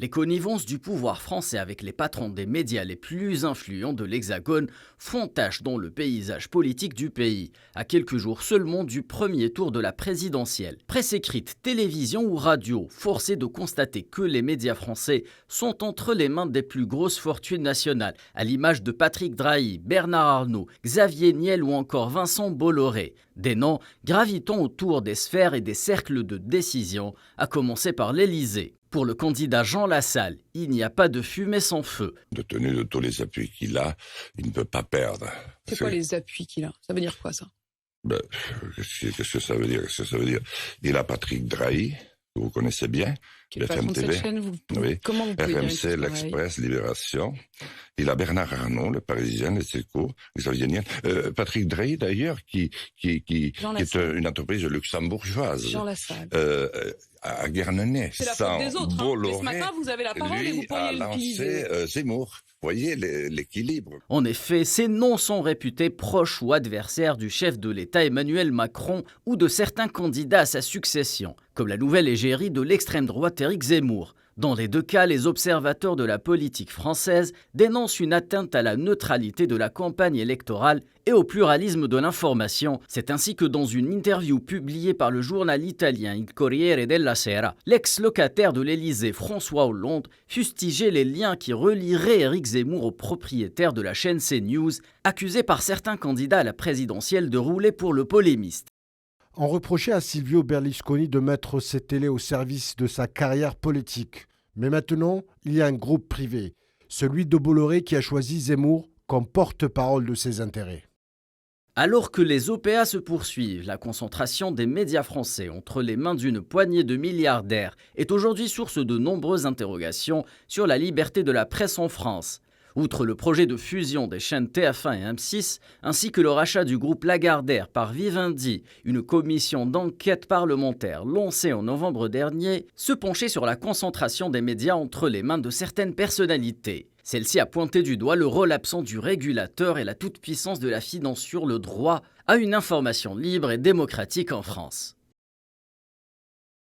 Les connivences du pouvoir français avec les patrons des médias les plus influents de l'Hexagone font tache dans le paysage politique du pays, à quelques jours seulement du premier tour de la présidentielle. Presse écrite, télévision ou radio, force est de constater que les médias français sont entre les mains des plus grosses fortunes nationales, à l'image de Patrick Drahi, Bernard Arnault, Xavier Niel ou encore Vincent Bolloré. Des noms gravitant autour des sphères et des cercles de décision, à commencer par l'Élysée. Pour le candidat Jean Lassalle, il n'y a pas de fumée sans feu. De tenu de tous les appuis qu'il a, il ne peut pas perdre. C'est quoi les appuis qu'il a? Ça veut dire quoi ça? Qu'est-ce que ça veut dire? Qu'est-ce que ça veut dire? Il a Patrick Drahi, que vous connaissez bien, BFM TV. Oui. Comment vous pouvez RMC, l'Express, Libération. Il a Bernard Arnault, le Parisien, les Échos, Xavier Niel. Patrick Drahi, d'ailleurs, qui est une entreprise luxembourgeoise. Jean Lassalle. À Guernesey. C'est la faute des autres. Bolloré, ce matin, vous avez la parole et vous pourriez l'utiliser. Zemmour. Vous voyez l'équilibre. En effet, ces noms sont réputés proches ou adversaires du chef de l'État Emmanuel Macron ou de certains candidats à sa succession, comme la nouvelle égérie de l'extrême droite Éric Zemmour. Dans les deux cas, les observateurs de la politique française dénoncent une atteinte à la neutralité de la campagne électorale et au pluralisme de l'information. C'est ainsi que dans une interview publiée par le journal italien Il Corriere della Sera, l'ex-locataire de l'Élysée François Hollande fustigeait les liens qui relieraient Éric Zemmour au propriétaire de la chaîne CNews, accusé par certains candidats à la présidentielle de rouler pour le polémiste. On reprochait à Silvio Berlusconi de mettre ses télés au service de sa carrière politique. Mais maintenant, il y a un groupe privé, celui de Bolloré qui a choisi Zemmour comme porte-parole de ses intérêts. Alors que les OPA se poursuivent, la concentration des médias français entre les mains d'une poignée de milliardaires est aujourd'hui source de nombreuses interrogations sur la liberté de la presse en France. Outre le projet de fusion des chaînes TF1 et M6, ainsi que le rachat du groupe Lagardère par Vivendi, une commission d'enquête parlementaire lancée en novembre dernier se penchait sur la concentration des médias entre les mains de certaines personnalités. Celle-ci a pointé du doigt le rôle absent du régulateur et la toute-puissance de la finance sur le droit à une information libre et démocratique en France.